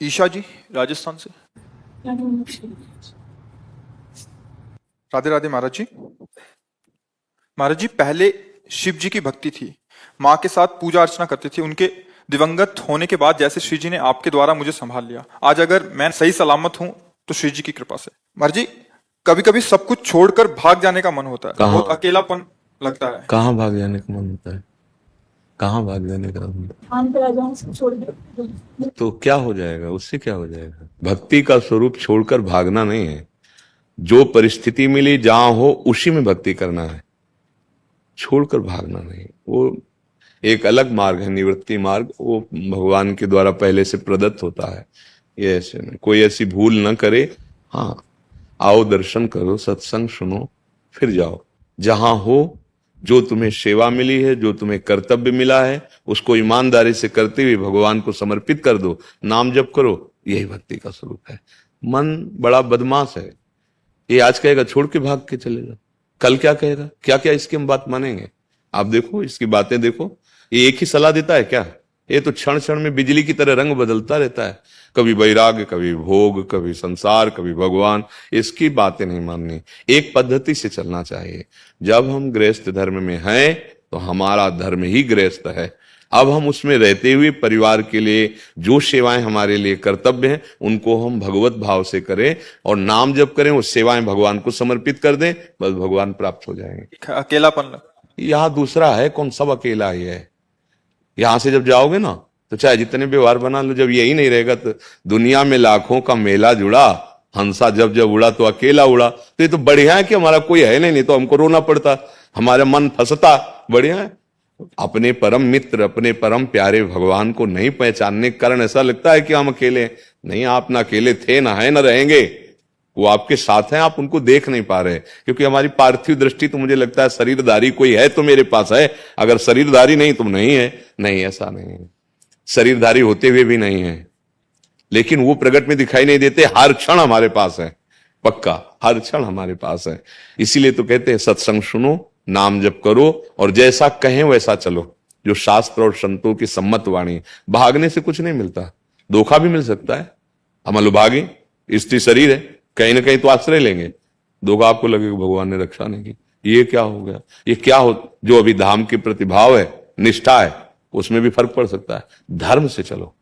ईशा जी, राजस्थान से। राधे राधे महाराज जी। महाराज जी, पहले शिव जी की भक्ति थी, माँ के साथ पूजा अर्चना करते थे। उनके दिवंगत होने के बाद जैसे श्री जी ने आपके द्वारा मुझे संभाल लिया, आज अगर मैं सही सलामत हूँ तो श्री जी की कृपा से। महाराज जी, कभी कभी सब कुछ छोड़कर भाग जाने का मन होता है, कहाँ बहुत अकेलापन लगता है। कहाँ भाग जाने का मन होता है? कहाँ भाग जाने का मन होता है? तो क्या हो जाएगा? उससे क्या हो जाएगा? भक्ति का स्वरूप छोड़कर भागना नहीं है। जो परिस्थिति मिली जहां हो उसी में भक्ति करना है, छोड़कर भागना नहीं। वो एक अलग मार्ग है, निवृत्ति मार्ग। वो भगवान के द्वारा पहले से प्रदत्त होता है। ये ऐसे नहीं, कोई ऐसी भूल न करे। हाँ, आओ दर्शन करो, सत्संग सुनो, फिर जाओ। जहां हो, जो तुम्हें सेवा मिली है, जो तुम्हें कर्तव्य मिला है, उसको ईमानदारी से करते हुए भगवान को समर्पित कर दो। नाम जप करो, यही भक्ति का स्वरूप है। मन बड़ा बदमाश है। ये आज कहेगा छोड़ के भाग के चले जाओ, कल क्या कहेगा, क्या क्या इसकी हम बात मानेंगे? आप देखो, इसकी बातें देखो। ये एक ही सलाह देता है क्या? ये तो क्षण क्षण में बिजली की तरह रंग बदलता रहता है। कभी वैराग्य, कभी भोग, कभी संसार, कभी भगवान। इसकी बातें नहीं माननी, एक पद्धति से चलना चाहिए। जब हम गृहस्थ धर्म में हैं तो हमारा धर्म ही गृहस्थ है। अब हम उसमें रहते हुए परिवार के लिए जो सेवाएं हमारे लिए कर्तव्य हैं उनको हम भगवत भाव से करें और नाम जप करें, वो सेवाएं भगवान को समर्पित कर दें, बस भगवान प्राप्त हो जाएंगे। अकेलापन यहाँ दूसरा है कौन, सब अकेला ही है। यहां से जब जाओगे ना तो चाहे जितने व्यवहार बना लो, जब यही नहीं रहेगा तो दुनिया में लाखों का मेला जुड़ा, हंसा जब जब उड़ा तो अकेला उड़ा। तो ये तो बढ़िया है कि हमारा कोई है नहीं तो हमको रोना पड़ता, हमारा मन फंसता। बढ़िया है। अपने परम मित्र, अपने परम प्यारे भगवान को नहीं पहचानने के कारण ऐसा लगता है कि हम अकेले हैं। नहीं, आप ना अकेले थे, ना है, ना रहेंगे। वो आपके साथ हैं, आप उनको देख नहीं पा रहे, क्योंकि हमारी पार्थिव दृष्टि तो मुझे लगता है शरीरधारी कोई है तो मेरे पास है, अगर शरीरधारी नहीं तो नहीं है। नहीं, ऐसा नहीं है। शरीरधारी होते हुए भी नहीं है, लेकिन वो प्रगट में दिखाई नहीं देते। हर क्षण हमारे पास है, पक्का हर क्षण हमारे पास है। इसीलिए तो कहते हैं सत्संग सुनो, नाम जप करो और जैसा कहें वैसा चलो, जो शास्त्र और संतों की सम्मत वाणी। भागने से कुछ नहीं मिलता, धोखा भी मिल सकता है। हम अलभागी, स्त्री शरीर है, कहीं ना कहीं तो आश्रय लेंगे, धोखा आपको लगेगा भगवान ने रक्षा नहीं की। ये क्या हो गया, ये क्या हो? जो अभी धाम के प्रतिभाव है, निष्ठा है, उसमें भी फर्क पड़ सकता है। धर्म से चलो,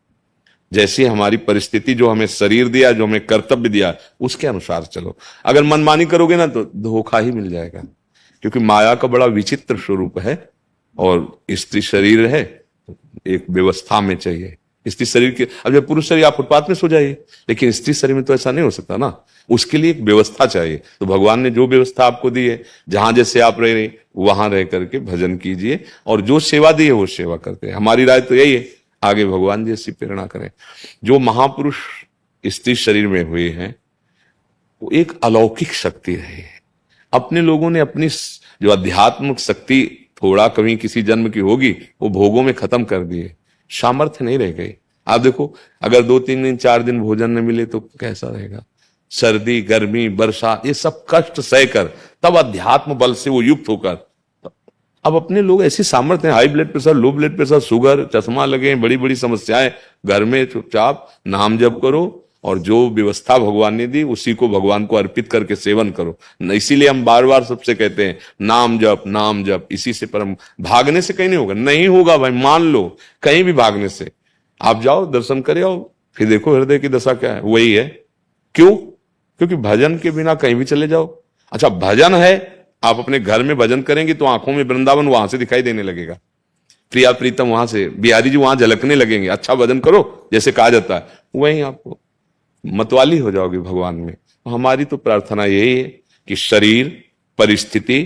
जैसी हमारी परिस्थिति, जो हमें शरीर दिया, जो हमें कर्तव्य दिया, उसके अनुसार चलो। अगर मनमानी करोगे ना तो धोखा ही मिल जाएगा, क्योंकि माया का बड़ा विचित्र स्वरूप है। और स्त्री शरीर है, एक व्यवस्था में चाहिए। स्त्री शरीर के, अब जब पुरुष शरीर आप फुटपाथ में सो जाइए, लेकिन स्त्री शरीर में तो ऐसा नहीं हो सकता ना, उसके लिए एक व्यवस्था चाहिए। तो भगवान ने जो व्यवस्था आपको दी है, जहां जैसे आप रह रहे वहां रह करके भजन कीजिए, और जो सेवा दी है वो सेवा करते हैं। हमारी राय तो यही है, आगे भगवान जैसी प्रेरणा करें। जो महापुरुष स्त्री शरीर में हुए हैं वो एक अलौकिक शक्ति रही है। अपने लोगों ने अपनी जो अध्यात्मिक शक्ति थोड़ा कभी किसी जन्म की होगी, वो भोगों में खत्म कर दिए, सामर्थ्य नहीं रह गई। आप देखो, अगर 2-3 दिन 4 दिन भोजन न मिले तो कैसा रहेगा? सर्दी, गर्मी, वर्षा, ये सब कष्ट सहकर तब अध्यात्म बल से वो युक्त होकर, अब अपने लोग ऐसी सामर्थ्य हैं, high blood pressure, low blood pressure, sugar, चश्मा लगे, बड़ी बड़ी समस्याएं, घर में चुपचाप नाम जप करो और जो व्यवस्था भगवान ने दी उसी को भगवान को अर्पित करके सेवन करो। इसीलिए हम बार बार सबसे कहते हैं नाम जप, नाम जप। इसी से परम, भागने से कहीं नहीं होगा, नहीं होगा भाई, मान लो। कहीं भी भागने से, आप जाओ दर्शन करे आओ, फिर देखो हृदय की दशा क्या है, वही है। क्यों? क्योंकि भजन के बिना कहीं भी चले जाओ। अच्छा, भजन है, आप अपने घर में भजन करेंगे तो आंखों में वृंदावन वहां से दिखाई देने लगेगा, प्रिया प्रीतम वहां से, बिहारी जी वहां झलकने लगेंगे। अच्छा भजन करो, जैसे कहा जाता है, वहीं आपको मतवाली हो जाओगे भगवान में। हमारी तो प्रार्थना यही है कि शरीर, परिस्थिति,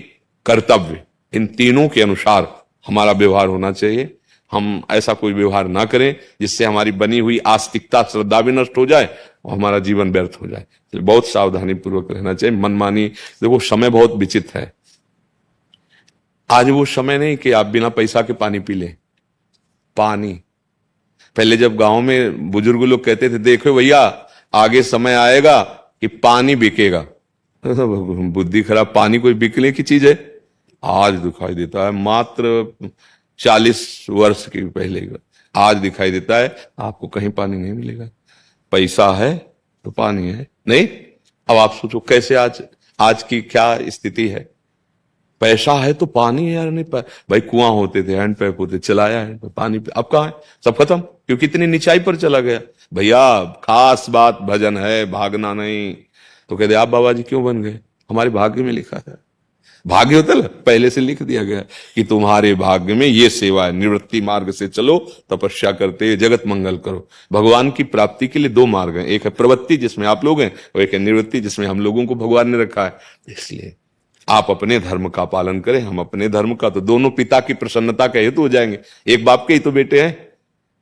कर्तव्य, इन तीनों के अनुसार हमारा व्यवहार होना चाहिए। हम ऐसा कोई व्यवहार ना करें जिससे हमारी बनी हुई आस्तिकता, श्रद्धा भी नष्ट हो जाए और हमारा जीवन व्यर्थ हो जाए। तो बहुत सावधानी पूर्वक रहना चाहिए। मनमानी, देखो समय बहुत विचित्र है। आज वो समय नहीं कि आप बिना पैसा के पानी पी लें। पानी, पहले जब गांव में बुजुर्ग लोग कहते थे, देखो भैया आगे समय आएगा कि पानी बिकेगा, बुद्धि खराब, पानी कोई बिकने की चीज है? आज दिखाई देता है, मात्र 40 वर्ष के पहले आज दिखाई देता है आपको कहीं पानी नहीं मिलेगा। पैसा है तो पानी है नहीं। अब आप सोचो कैसे आज की क्या स्थिति है। पैसा है तो पानी है यार, नहीं भाई कुआं होते थे, हैंडपैप होते, चलाया हैंडपैप, पानी अब कहाँ है, सब खत्म, क्योंकि इतनी निचाई पर चला गया। भैया खास बात भजन है, भागना नहीं। तो कहते आप बाबा जी क्यों बन गए, हमारे भाग्य में लिखा है। भाग्य होता है पहले से लिख दिया गया कि तुम्हारे भाग्य में ये सेवा है, निवृत्ति मार्ग से चलो, तपस्या करते जगत मंगल करो। भगवान की प्राप्ति के लिए दो मार्ग हैं, एक है प्रवृत्ति जिसमें आप लोग हैं, और एक है निवृत्ति जिसमें हम लोगों को भगवान ने रखा है। इसलिए आप अपने धर्म का पालन करें, हम अपने धर्म का, तो दोनों पिता की प्रसन्नता का हेतु हो जाएंगे। एक बाप के ही तो बेटे हैं,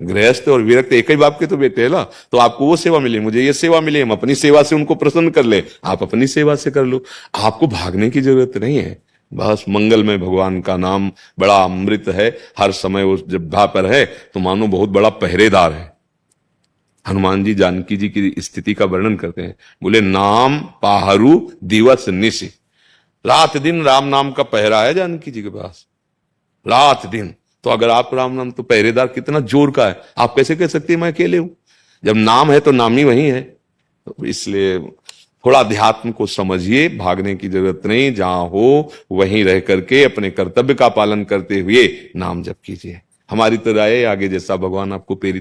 गृहस्थ और विरक्त एक ही बाप के तो बेटे है ना। तो आपको वो सेवा मिले, मुझे ये सेवा मिले, हम अपनी सेवा से उनको प्रसन्न कर ले, आप अपनी सेवा से कर लो। आपको भागने की जरूरत नहीं है, बस मंगल में भगवान का नाम बड़ा अमृत है, हर समय वो जब भा पर है तो मानो बहुत बड़ा पहरेदार है। हनुमान जी जानकी जी की स्थिति का वर्णन करते हैं, बोले नाम पाहरू दिवस निशि, रात दिन राम नाम का पहरा है जानकी जी के पास, रात दिन। तो अगर आप राम नाम, तो पहरेदार कितना जोर का है, आप कैसे कह सकते हैं मैं अकेले हूं, जब नाम है तो नाम ही वही है। तो इसलिए थोड़ा अध्यात्म को समझिए, भागने की जरूरत नहीं, जहां हो वहीं रह करके अपने कर्तव्य का पालन करते हुए नाम जप कीजिए। हमारी तो राय है, आगे जैसा भगवान आपको प्रेरित